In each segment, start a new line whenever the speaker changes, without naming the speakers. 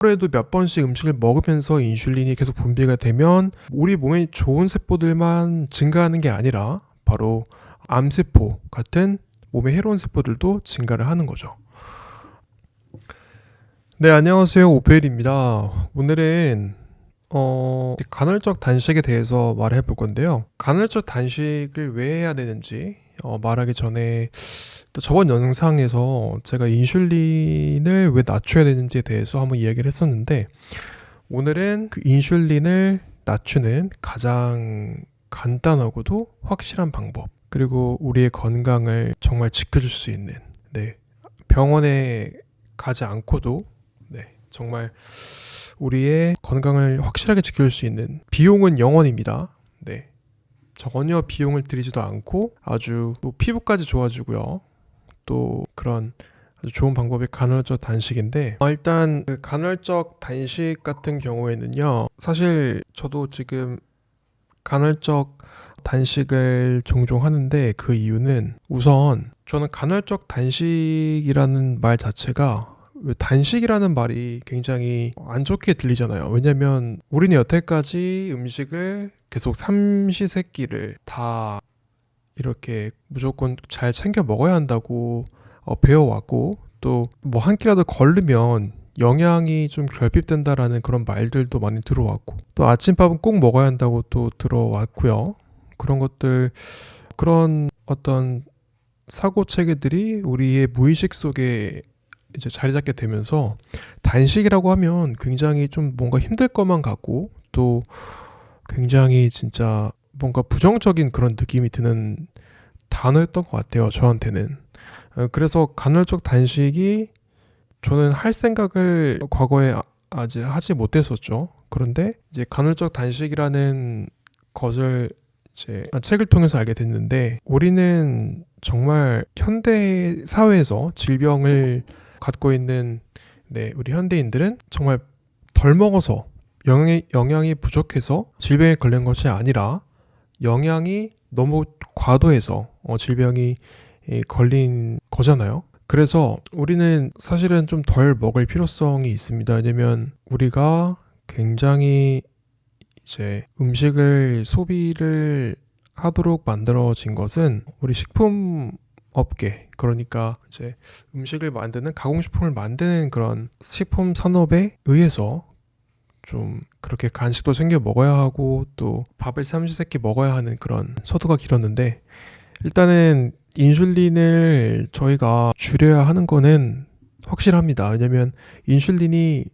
하루에도 몇 번씩 음식을 먹으면서 인슐린이 계속 분비가 되면 우리 몸에 좋은 세포들만 증가하는 게 아니라 바로 암세포 같은 몸에 해로운 세포들도 증가를 하는 거죠. 네, 안녕하세요. 오페일입니다. 오늘은 간헐적 단식에 대해서 말해 볼 건데요. 간헐적 단식을 왜 해야 되는지 말하기 전에 또 저번 영상에서 제가 인슐린을 왜 낮춰야 되는지에 대해서 한번 이야기를 했었는데, 오늘은 그 인슐린을 낮추는 가장 간단하고도 확실한 방법, 그리고 우리의 건강을 정말 지켜줄 수 있는, 병원에 가지 않고도 정말 우리의 건강을 확실하게 지켜줄 수 있는, 비용은 0원입니다. 전혀 비용을 들이지도 않고 아주 또 피부까지 좋아지고요. 또 그런 아주 좋은 방법이 간헐적 단식인데, 일단 그 간헐적 단식 같은 경우에는요, 사실 저도 지금 간헐적 단식을 종종 하는데, 그 이유는 우선 저는 간헐적 단식이라는 말 자체가, 단식이라는 말이 굉장히 안 좋게 들리잖아요. 왜냐면 우리는 여태까지 음식을 계속 삼시세끼를 다 이렇게 무조건 잘 챙겨 먹어야 한다고 배워왔고, 또 뭐 한 끼라도 걸르면 영양이 좀 결핍된다라는 그런 말들도 많이 들어왔고, 또 아침밥은 꼭 먹어야 한다고 또 들어왔고요. 그런 것들, 그런 어떤 사고 체계들이 우리의 무의식 속에 이제 자리 잡게 되면서, 단식이라고 하면 굉장히 좀 뭔가 힘들 것만 같고, 또 굉장히 진짜 뭔가 부정적인 그런 느낌이 드는 단어였던 것 같아요, 저한테는. 그래서 간헐적 단식이, 저는 할 생각을 과거에 아직 하지 못했었죠. 그런데 이제 간헐적 단식이라는 것을 이제 책을 통해서 알게 됐는데, 우리는 정말 현대 사회에서 질병을 갖고 있는 우리 현대인들은 정말 덜 먹어서, 영양이 부족해서 질병에 걸린 것이 아니라 영양이 너무 과도해서 질병이 걸린 거잖아요. 그래서 우리는 사실은 좀 덜 먹을 필요성이 있습니다. 왜냐면 우리가 굉장히 이제 음식을 소비를 하도록 만들어진 것은 우리 식품 업계, 그러니까 이제 음식을 만드는, 가공식품을 만드는 그런 식품 산업에 의해서 좀 그렇게 간식도 챙겨 먹어야 하고, 또 밥을 삼시세끼 먹어야 하는 그런 서두가 길었는데, 일단은 인슐린을 저희가 줄여야 하는 거는 확실합니다. 왜냐면 인슐린이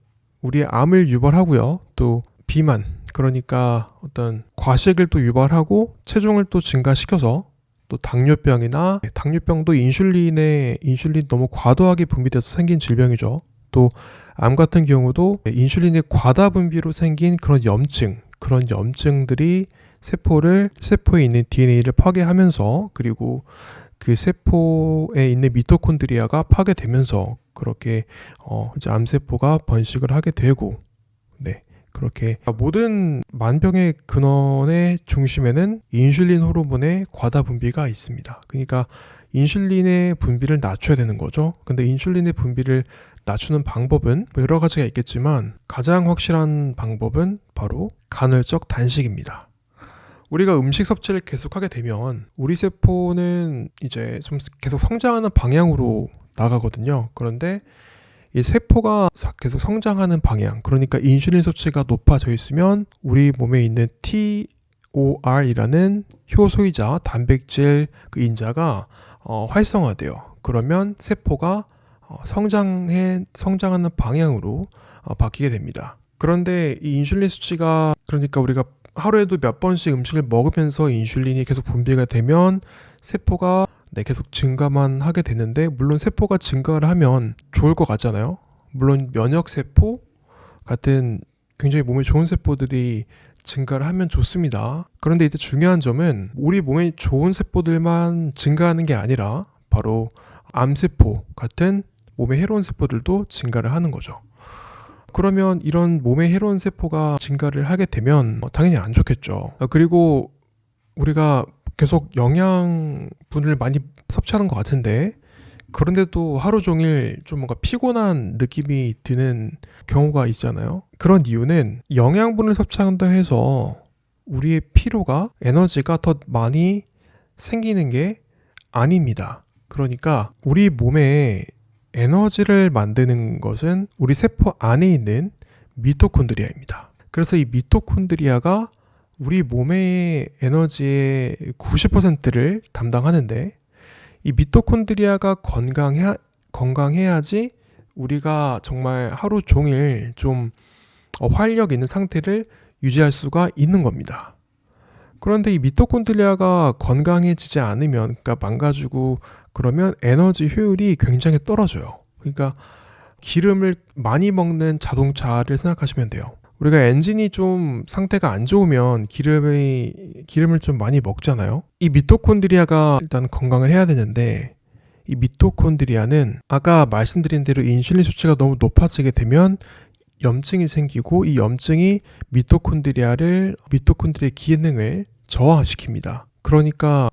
우리의 암을 유발하고요, 또 비만, 그러니까 어떤 과식을 또 유발하고, 체중을 또 증가시켜서, 또 당뇨병도 인슐린 너무 과도하게 분비돼서 생긴 질병이죠. 또 암 같은 경우도 인슐린의 과다 분비로 생긴 그런 염증들이 세포에 있는 DNA를 파괴하면서, 그리고 그 세포에 있는 미토콘드리아가 파괴되면서 그렇게 이제 암세포가 번식을 하게 되고, 그렇게 모든 만병의 근원의 중심에는 인슐린 호르몬의 과다 분비가 있습니다. 그러니까 인슐린의 분비를 낮춰야 되는 거죠. 근데 인슐린의 분비를 낮추는 방법은 여러 가지가 있겠지만, 가장 확실한 방법은 바로 간헐적 단식입니다. 우리가 음식 섭취를 계속하게 되면 우리 세포는 이제 좀 계속 성장하는 방향으로 나가거든요. 그런데 이 세포가 계속 성장하는 방향, 그러니까 인슐린 수치가 높아져 있으면 우리 몸에 있는 TOR이라는 효소이자 단백질 그 인자가 활성화돼요. 그러면 세포가 성장하는 방향으로 바뀌게 됩니다. 그런데 이 인슐린 수치가, 그러니까 우리가 하루에도 몇 번씩 음식을 먹으면서 인슐린이 계속 분비가 되면 세포가 계속 증가만 하게 되는데, 물론 세포가 증가를 하면 좋을 것 같잖아요. 물론 면역세포 같은 굉장히 몸에 좋은 세포들이 증가를 하면 좋습니다. 그런데 이때 중요한 점은 우리 몸에 좋은 세포들만 증가하는 게 아니라 바로 암세포 같은 몸에 해로운 세포들도 증가를 하는 거죠. 그러면 이런 몸에 해로운 세포가 증가를 하게 되면 당연히 안 좋겠죠. 그리고 우리가 계속 영양분을 많이 섭취하는 것 같은데, 그런데도 하루 종일 좀 뭔가 피곤한 느낌이 드는 경우가 있잖아요. 그런 이유는 영양분을 섭취한다 해서 우리의 피로가, 에너지가 더 많이 생기는 게 아닙니다. 그러니까 우리 몸에 에너지를 만드는 것은 우리 세포 안에 있는 미토콘드리아입니다. 그래서 이 미토콘드리아가 우리 몸의 에너지의 90%를 담당하는데, 이 미토콘드리아가 건강해야지 우리가 정말 하루 종일 좀 활력 있는 상태를 유지할 수가 있는 겁니다. 그런데 이 미토콘드리아가 건강해지지 않으면, 그러니까 망가지고 그러면 에너지 효율이 굉장히 떨어져요. 그러니까 기름을 많이 먹는 자동차를 생각하시면 돼요. 우리가 엔진이 좀 상태가 안 좋으면 기름을 좀 많이 먹잖아요. 이 미토콘드리아가 일단 건강을 해야 되는데, 이 미토콘드리아는 아까 말씀드린 대로 인슐린 수치가 너무 높아지게 되면 염증이 생기고, 이 염증이 미토콘드리아의 기능을 저하시킵니다. 그러니까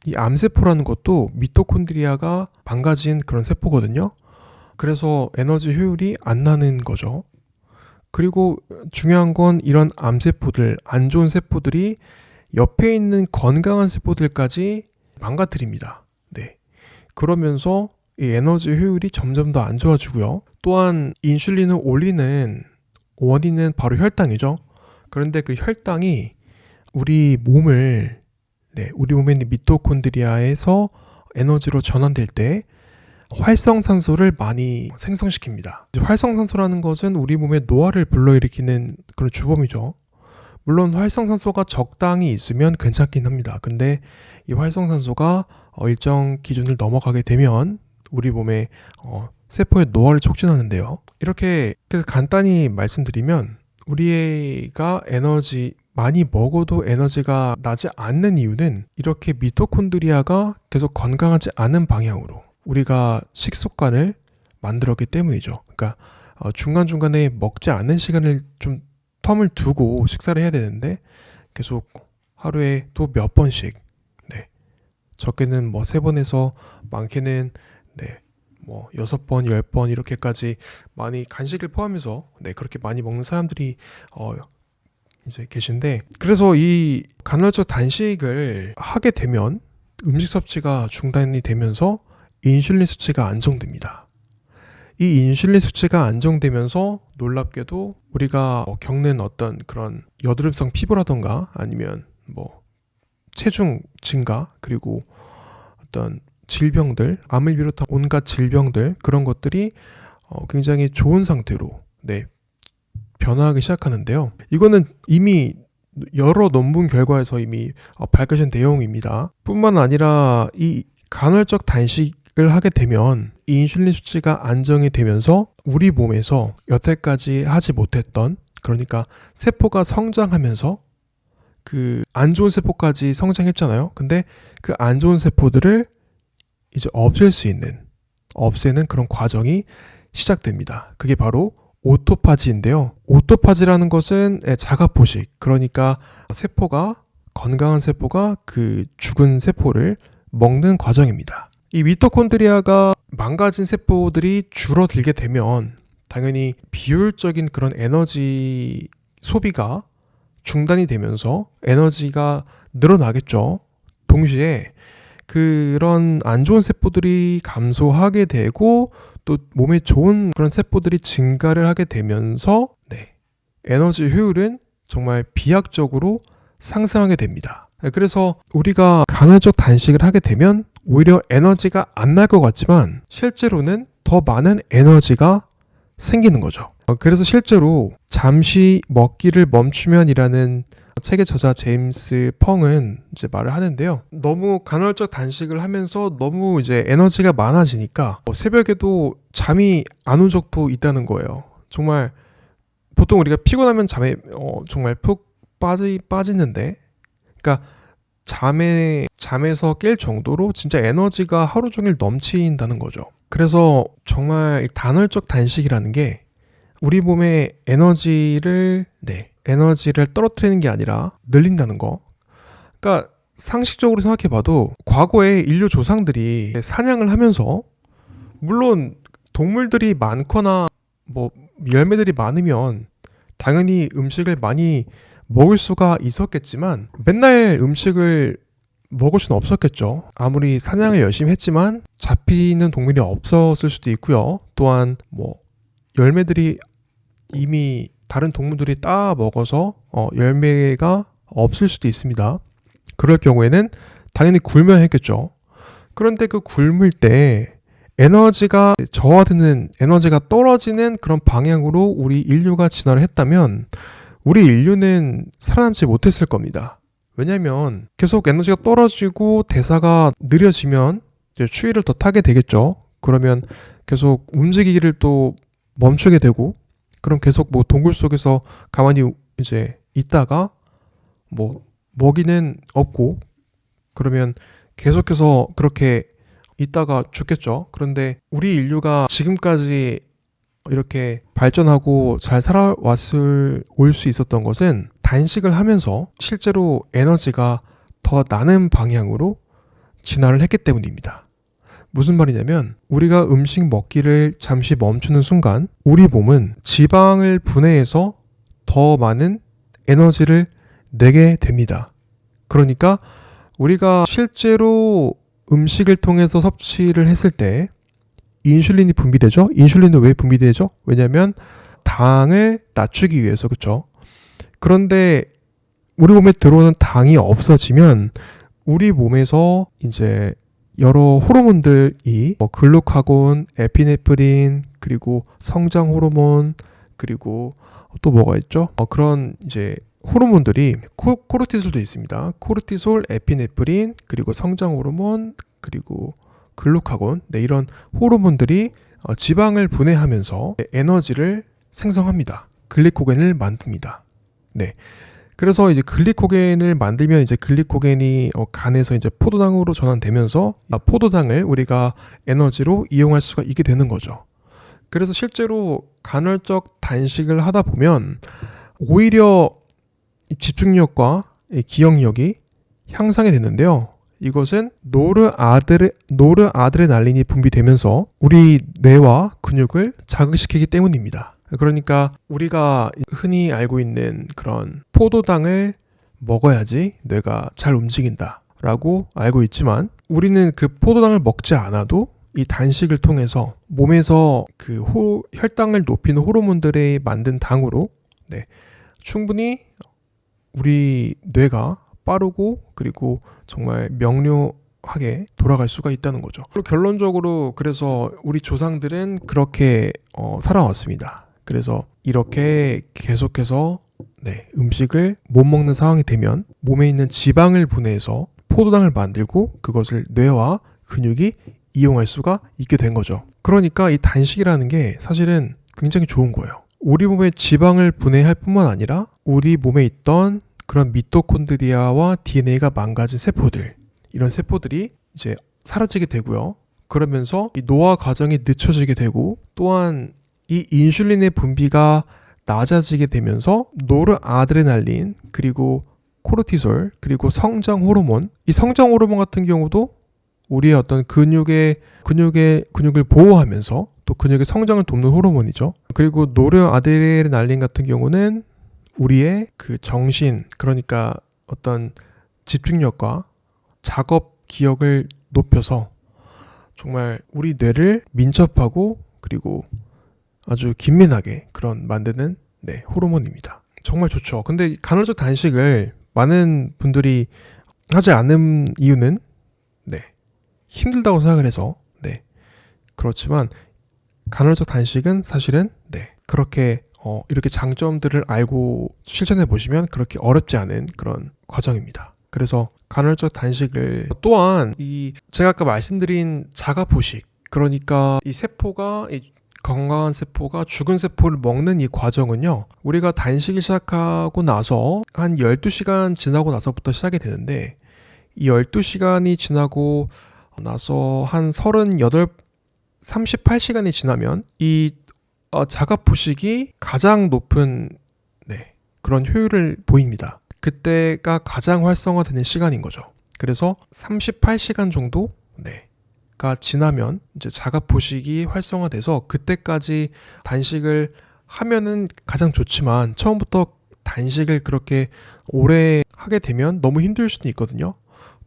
이 암세포라는 것도 미토콘드리아가 망가진 그런 세포거든요. 그래서 에너지 효율이 안 나는 거죠. 그리고 중요한 건 이런 암세포들, 안 좋은 세포들이 옆에 있는 건강한 세포들까지 망가뜨립니다. 네. 그러면서 이 에너지 효율이 점점 더 안 좋아지고요. 또한 인슐린을 올리는 원인은 바로 혈당이죠. 그런데 그 혈당이 우리 몸에 있는 미토콘드리아에서 에너지로 전환될 때 활성산소를 많이 생성시킵니다. 활성산소라는 것은 우리 몸에 노화를 불러일으키는 그런 주범이죠. 물론 활성산소가 적당히 있으면 괜찮긴 합니다. 근데 이 활성산소가 일정 기준을 넘어가게 되면 우리 몸의 세포의 노화를 촉진하는데요. 이렇게 간단히 말씀드리면, 우리가 많이 먹어도 에너지가 나지 않는 이유는 이렇게 미토콘드리아가 계속 건강하지 않은 방향으로 우리가 식습관을 만들었기 때문이죠. 그러니까 중간중간에 먹지 않는 시간을 좀 텀을 두고 식사를 해야 되는데, 계속 하루에 또 몇 번씩, 적게는 3번에서 많게는 6번, 10번 이렇게까지 많이 간식을 포함해서 그렇게 많이 먹는 사람들이 이제 계신데, 그래서 이 간헐적 단식을 하게 되면 음식 섭취가 중단이 되면서 인슐린 수치가 안정됩니다. 이 인슐린 수치가 안정되면서 놀랍게도 우리가 겪는 어떤 그런 여드름성 피부라던가 아니면 체중 증가, 그리고 어떤 질병들, 암을 비롯한 온갖 질병들, 그런 것들이 굉장히 좋은 상태로 변화하기 시작하는데요. 이거는 이미 여러 논문 결과에서 이미 밝혀진 내용입니다. 뿐만 아니라 이 간헐적 단식을 하게 되면 이 인슐린 수치가 안정이 되면서 우리 몸에서 여태까지 하지 못했던, 그러니까 세포가 성장하면서 그 안 좋은 세포까지 성장했잖아요. 근데 그 안 좋은 세포들을 이제 없애는 그런 과정이 시작됩니다. 그게 바로 오토파지인데요. 오토파지라는 것은 자가포식, 그러니까 건강한 세포가 그 죽은 세포를 먹는 과정입니다. 이 미토콘드리아가 망가진 세포들이 줄어들게 되면 당연히 비효율적인 그런 에너지 소비가 중단이 되면서 에너지가 늘어나겠죠. 동시에 그런 안 좋은 세포들이 감소하게 되고 또 몸에 좋은 그런 세포들이 증가를 하게 되면서 에너지 효율은 정말 비약적으로 상승하게 됩니다. 그래서 우리가 간헐적 단식을 하게 되면 오히려 에너지가 안 날 것 같지만 실제로는 더 많은 에너지가 생기는 거죠. 그래서 실제로 잠시 먹기를 멈추면이라는 책의 저자 제임스 펑은 이제 말을 하는데요. 너무 간헐적 단식을 하면서 너무 이제 에너지가 많아지니까 새벽에도 잠이 안 온 적도 있다는 거예요. 정말 보통 우리가 피곤하면 잠에 정말 푹 빠지는데, 그러니까 잠에서 깰 정도로 진짜 에너지가 하루 종일 넘친다는 거죠. 그래서 정말 단헐적 단식이라는 게 우리 몸의 에너지를 떨어뜨리는 게 아니라 늘린다는 거. 그러니까 상식적으로 생각해봐도 과거에 인류 조상들이 사냥을 하면서 물론 동물들이 많거나 뭐 열매들이 많으면 당연히 음식을 많이 먹을 수가 있었겠지만 맨날 음식을 먹을 수는 없었겠죠. 아무리 사냥을 열심히 했지만 잡히는 동물이 없었을 수도 있고요. 또한 뭐 열매들이 이미 다른 동물들이 따 먹어서 열매가 없을 수도 있습니다. 그럴 경우에는 당연히 굶어야 했겠죠. 그런데 그 굶을 때 에너지가 저하되는, 에너지가 떨어지는 그런 방향으로 우리 인류가 진화를 했다면 우리 인류는 살아남지 못했을 겁니다. 왜냐하면 계속 에너지가 떨어지고 대사가 느려지면 이제 추위를 더 타게 되겠죠. 그러면 계속 움직이기를 또 멈추게 되고, 그럼 계속 뭐 동굴 속에서 가만히 이제 있다가 뭐 먹이는 없고, 그러면 계속해서 그렇게 있다가 죽겠죠. 그런데 우리 인류가 지금까지 이렇게 발전하고 잘 살아왔을 올 수 있었던 것은 단식을 하면서 실제로 에너지가 더 나는 방향으로 진화를 했기 때문입니다. 무슨 말이냐면 우리가 음식 먹기를 잠시 멈추는 순간 우리 몸은 지방을 분해해서 더 많은 에너지를 내게 됩니다. 그러니까 우리가 실제로 음식을 통해서 섭취를 했을 때 인슐린이 분비되죠. 인슐린은 왜 분비되죠? 왜냐하면 당을 낮추기 위해서. 그렇죠? 그런데 우리 몸에 들어오는 당이 없어지면 우리 몸에서 이제 여러 호르몬들이 글루카곤, 에피네프린, 그리고 성장 호르몬, 그리고 또 뭐가 있죠? 그런 이제 호르몬들이 코르티솔도 있습니다. 코르티솔, 에피네프린, 그리고 성장 호르몬, 그리고 글루카곤, 이런 호르몬들이 지방을 분해하면서 에너지를 생성합니다. 글리코겐을 만듭니다. 네. 그래서 이제 글리코겐을 만들면 이제 글리코겐이 간에서 이제 포도당으로 전환되면서 포도당을 우리가 에너지로 이용할 수가 있게 되는 거죠. 그래서 실제로 간헐적 단식을 하다 보면 오히려 집중력과 기억력이 향상이 되는데요. 이것은 노르아드레날린이 분비되면서 우리 뇌와 근육을 자극시키기 때문입니다. 그러니까 우리가 흔히 알고 있는 그런 포도당을 먹어야지 뇌가 잘 움직인다 라고 알고 있지만 우리는 그 포도당을 먹지 않아도 이 단식을 통해서 몸에서 그 혈당을 높이는 호르몬들이 만든 당으로 충분히 우리 뇌가 빠르고 그리고 정말 명료하게 돌아갈 수가 있다는 거죠. 그리고 결론적으로 그래서 우리 조상들은 그렇게 살아왔습니다. 그래서 이렇게 계속해서 음식을 못 먹는 상황이 되면 몸에 있는 지방을 분해해서 포도당을 만들고 그것을 뇌와 근육이 이용할 수가 있게 된 거죠. 그러니까 이 단식이라는 게 사실은 굉장히 좋은 거예요. 우리 몸에 지방을 분해할 뿐만 아니라 우리 몸에 있던 그런 미토콘드리아와 DNA가 망가진 세포들, 이런 세포들이 이제 사라지게 되고요. 그러면서 이 노화 과정이 늦춰지게 되고 또한 이 인슐린의 분비가 낮아지게 되면서 노르아드레날린 그리고 코르티솔 그리고 성장 호르몬, 이 성장 호르몬 같은 경우도 우리의 어떤 근육을 보호하면서 또 근육의 성장을 돕는 호르몬이죠. 그리고 노르아드레날린 같은 경우는 우리의 그 정신, 그러니까 어떤 집중력과 작업 기억을 높여서 정말 우리 뇌를 민첩하고 그리고 아주 긴밀하게 그런 만드는 호르몬입니다. 정말 좋죠. 근데 간헐적 단식을 많은 분들이 하지 않는 이유는 힘들다고 생각을 해서 그렇지만 간헐적 단식은 사실은 그렇게 이렇게 장점들을 알고 실천해 보시면 그렇게 어렵지 않은 그런 과정입니다. 그래서 간헐적 단식을 또한 제가 아까 말씀드린 자가 포식, 그러니까 이 세포가 건강한 세포가 죽은 세포를 먹는 이 과정은요, 우리가 단식을 시작하고 나서 한 12시간 지나고 나서부터 시작이 되는데 이 12시간이 지나고 나서 한 38시간이 지나면 이 자가포식이 가장 높은 그런 효율을 보입니다. 그때가 가장 활성화되는 시간인 거죠. 그래서 38시간 정도 지나면 이제 자가포식이 활성화돼서 그때까지 단식을 하면은 가장 좋지만 처음부터 단식을 그렇게 오래 하게 되면 너무 힘들 수도 있거든요.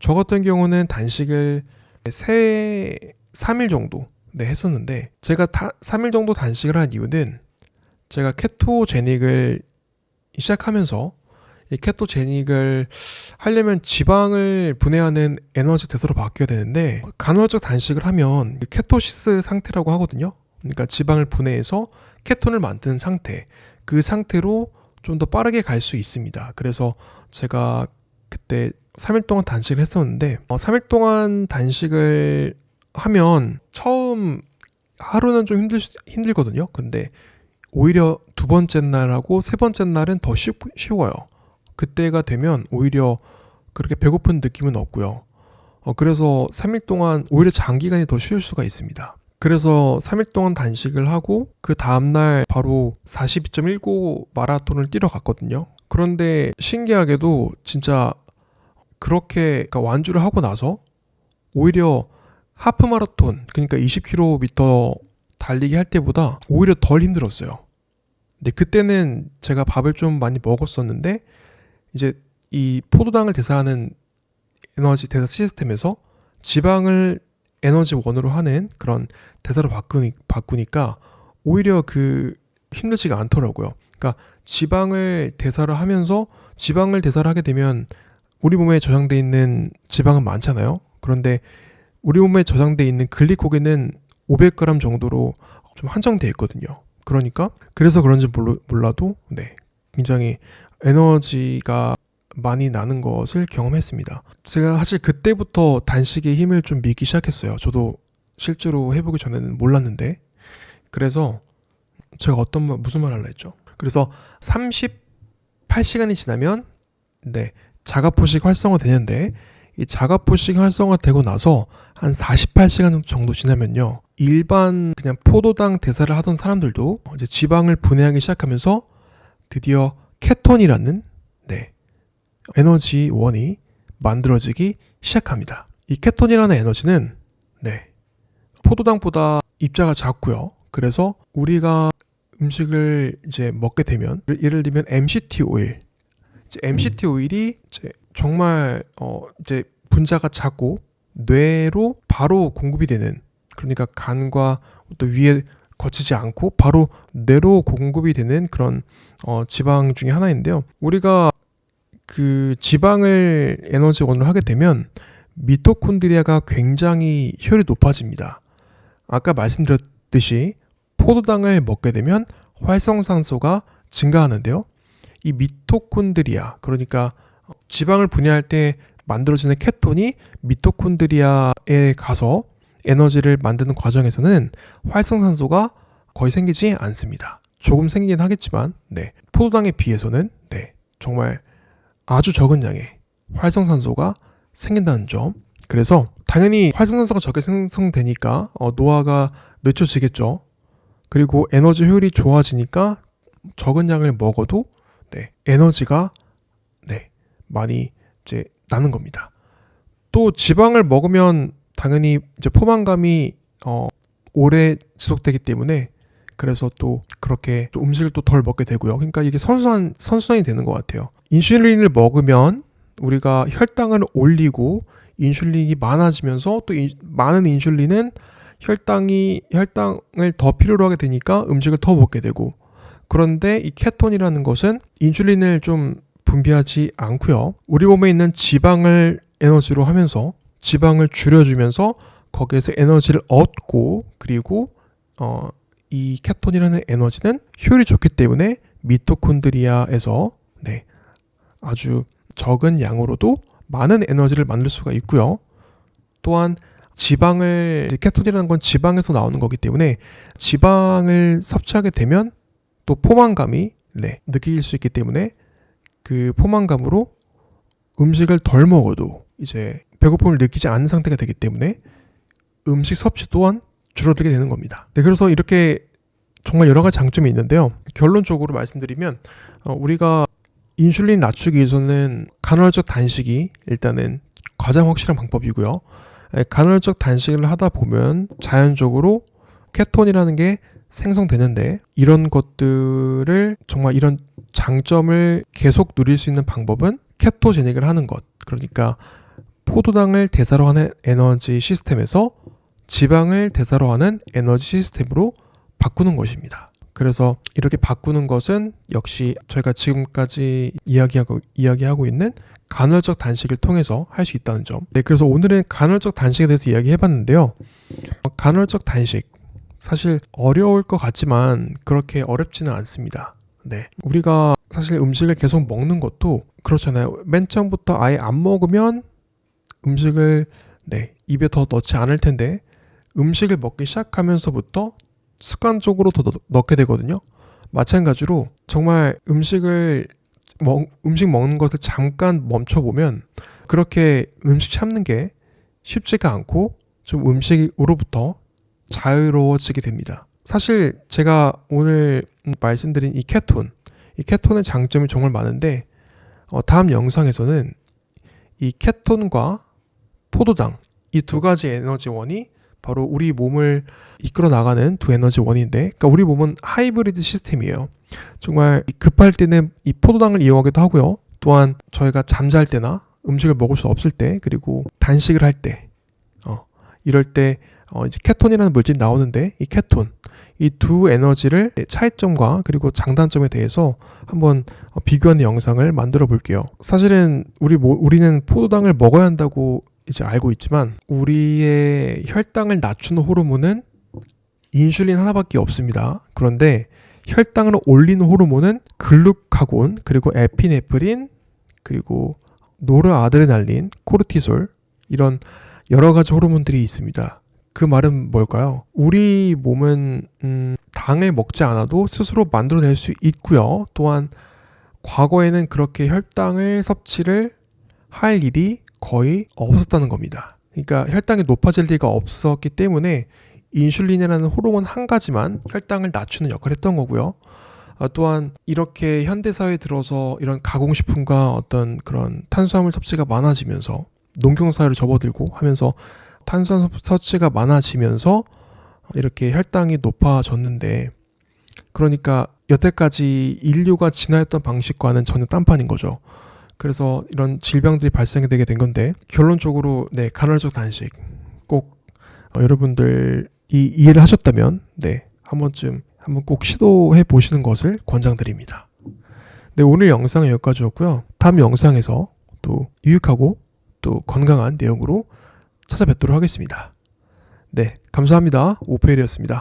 저 같은 경우는 단식을 3일 정도 했었는데 제가 3일 정도 단식을 한 이유는 제가 케토제닉을 시작하면서 이 케토제닉을 하려면 지방을 분해하는 에너지 대사로 바뀌어야 되는데 간헐적 단식을 하면 케토시스 상태라고 하거든요. 그러니까 지방을 분해해서 케톤을 만드는 상태, 그 상태로 좀 더 빠르게 갈 수 있습니다. 그래서 제가 그때 3일 동안 단식을 했었는데 3일 동안 단식을 하면 처음 하루는 좀 힘들거든요. 근데 오히려 두 번째 날하고 세 번째 날은 더 쉬워요. 그때가 되면 오히려 그렇게 배고픈 느낌은 없고요. 그래서 3일 동안 오히려 장기간이 더 쉬울 수가 있습니다. 그래서 3일 동안 단식을 하고 그 다음날 바로 42.19 마라톤을 뛰러 갔거든요. 그런데 신기하게도 진짜 그렇게 완주를 하고 나서 오히려 하프 마라톤, 그러니까 20km 달리기 할 때보다 오히려 덜 힘들었어요. 근데 그때는 제가 밥을 좀 많이 먹었었는데 이제 이 포도당을 대사하는 에너지 대사 시스템에서 지방을 에너지 원으로 하는 그런 대사로 바꾸니까 오히려 힘들지가 않더라고요. 그러니까 지방을 대사를 하면서 지방을 대사를 하게 되면 우리 몸에 저장돼 있는 지방은 많잖아요. 그런데 우리 몸에 저장돼 있는 글리코겐은 500g 정도로 좀 한정돼 있거든요. 그래서 그런지 몰라도 굉장히 에너지가 많이 나는 것을 경험했습니다. 제가 사실 그때부터 단식의 힘을 좀 믿기 시작했어요. 저도 실제로 해보기 전에는 몰랐는데. 그래서 제가 무슨 말 하려 했죠? 그래서 38시간이 지나면 자가포식 활성화 되는데 이 자가포식 활성화 되고 나서 한 48시간 정도 지나면요. 일반 그냥 포도당 대사를 하던 사람들도 이제 지방을 분해하기 시작하면서 드디어 케톤이라는 에너지원이 만들어지기 시작합니다. 이 케톤이라는 에너지는 포도당보다 입자가 작고요. 그래서 우리가 음식을 이제 먹게 되면 예를 들면 MCT 오일, MCT 오일이 이제 정말 이제 분자가 작고 뇌로 바로 공급이 되는, 그러니까 간과 또 위에 거치지 않고 바로 뇌로 공급이 되는 그런 지방 중에 하나인데요. 우리가 그 지방을 에너지원으로 하게 되면 미토콘드리아가 굉장히 효율이 높아집니다. 아까 말씀드렸듯이 포도당을 먹게 되면 활성산소가 증가하는데요. 이 미토콘드리아, 그러니까 지방을 분해할 때 만들어지는 케톤이 미토콘드리아에 가서 에너지를 만드는 과정에서는 활성산소가 거의 생기지 않습니다. 조금 생기긴 하겠지만 포도당에 비해서는 정말 아주 적은 양의 활성산소가 생긴다는 점. 그래서 당연히 활성산소가 적게 생성되니까 노화가 늦춰지겠죠. 그리고 에너지 효율이 좋아지니까 적은 양을 먹어도 에너지가 많이 이제 나는 겁니다. 또 지방을 먹으면 당연히 이제 포만감이 오래 지속되기 때문에 그래서 또 그렇게 또 음식을 또 덜 먹게 되고요. 그러니까 이게 선순환이 되는 것 같아요. 인슐린을 먹으면 우리가 혈당을 올리고 인슐린이 많아지면서 또 많은 인슐린은 혈당을 더 필요로 하게 되니까 음식을 더 먹게 되고, 그런데 이 케톤이라는 것은 인슐린을 좀 분비하지 않고요. 우리 몸에 있는 지방을 에너지로 하면서 지방을 줄여주면서 거기에서 에너지를 얻고, 그리고 이 케톤이라는 에너지는 효율이 좋기 때문에 미토콘드리아에서 아주 적은 양으로도 많은 에너지를 만들 수가 있고요. 또한 케톤이라는 건 지방에서 나오는 거기 때문에 지방을 섭취하게 되면 또 포만감이 느낄 수 있기 때문에 그 포만감으로 음식을 덜 먹어도 이제 배고픔을 느끼지 않는 상태가 되기 때문에 음식 섭취 또한 줄어들게 되는 겁니다. 그래서 이렇게 정말 여러 가지 장점이 있는데요. 결론적으로 말씀드리면 우리가 인슐린 낮추기 위해서는 간헐적 단식이 일단은 가장 확실한 방법이고요. 간헐적 단식을 하다 보면 자연적으로 케톤이라는 게 생성되는데, 이런 것들을 정말 이런 장점을 계속 누릴 수 있는 방법은 케토제닉을 하는 것. 그러니까 포도당을 대사로 하는 에너지 시스템에서 지방을 대사로 하는 에너지 시스템으로 바꾸는 것입니다. 그래서 이렇게 바꾸는 것은 역시 저희가 지금까지 이야기하고 있는 간헐적 단식을 통해서 할 수 있다는 점. 네, 그래서 오늘은 간헐적 단식에 대해서 이야기해봤는데요. 간헐적 단식, 사실 어려울 것 같지만 그렇게 어렵지는 않습니다. 네, 우리가 사실 음식을 계속 먹는 것도 그렇잖아요. 맨 처음부터 아예 안 먹으면 음식을 입에 더 넣지 않을 텐데, 음식을 먹기 시작하면서부터 습관적으로 더 넣게 되거든요. 마찬가지로 정말 음식 먹는 것을 잠깐 멈춰보면 그렇게 음식 참는 게 쉽지가 않고 좀 음식으로부터 자유로워지게 됩니다. 사실 제가 오늘 말씀드린 이 케톤의 장점이 정말 많은데, 다음 영상에서는 이 케톤과 포도당, 이 두 가지 에너지원이 바로 우리 몸을 이끌어 나가는 두 에너지원인데, 그러니까 우리 몸은 하이브리드 시스템이에요. 정말 급할 때는 이 포도당을 이용하기도 하고요. 또한 저희가 잠잘 때나 음식을 먹을 수 없을 때, 그리고 단식을 할 때, 이럴 때 이제 케톤이라는 물질이 나오는데, 이 케톤, 이 두 에너지를 차이점과 그리고 장단점에 대해서 한번 비교하는 영상을 만들어 볼게요. 사실은 우리는 포도당을 먹어야 한다고 이제 알고 있지만, 우리의 혈당을 낮추는 호르몬은 인슐린 하나밖에 없습니다. 그런데 혈당을 올리는 호르몬은 글루카곤, 그리고 에피네프린, 그리고 노르아드레날린, 코르티솔, 이런 여러 가지 호르몬들이 있습니다. 그 말은 뭘까요? 우리 몸은 당을 먹지 않아도 스스로 만들어낼 수 있고요. 또한 과거에는 그렇게 혈당을 섭취를 할 일이 거의 없었다는 겁니다. 그러니까 혈당이 높아질 리가 없었기 때문에 인슐린이라는 호르몬 한 가지만 혈당을 낮추는 역할을 했던 거고요. 또한 이렇게 현대사회에 들어서 이런 가공식품과 어떤 그런 탄수화물 섭취가 많아지면서 농경사회로 접어들고 하면서 탄수화물 섭취가 많아지면서 이렇게 혈당이 높아졌는데, 그러니까 여태까지 인류가 진화했던 방식과는 전혀 딴판인 거죠. 그래서 이런 질병들이 발생이 되게 된 건데, 결론적으로 간헐적 단식 꼭 여러분들이 이해를 하셨다면 한번 꼭 시도해 보시는 것을 권장드립니다. 오늘 영상은 여기까지였고요. 다음 영상에서 또 유익하고 또 건강한 내용으로 찾아뵙도록 하겠습니다. 감사합니다. 오페일이었습니다.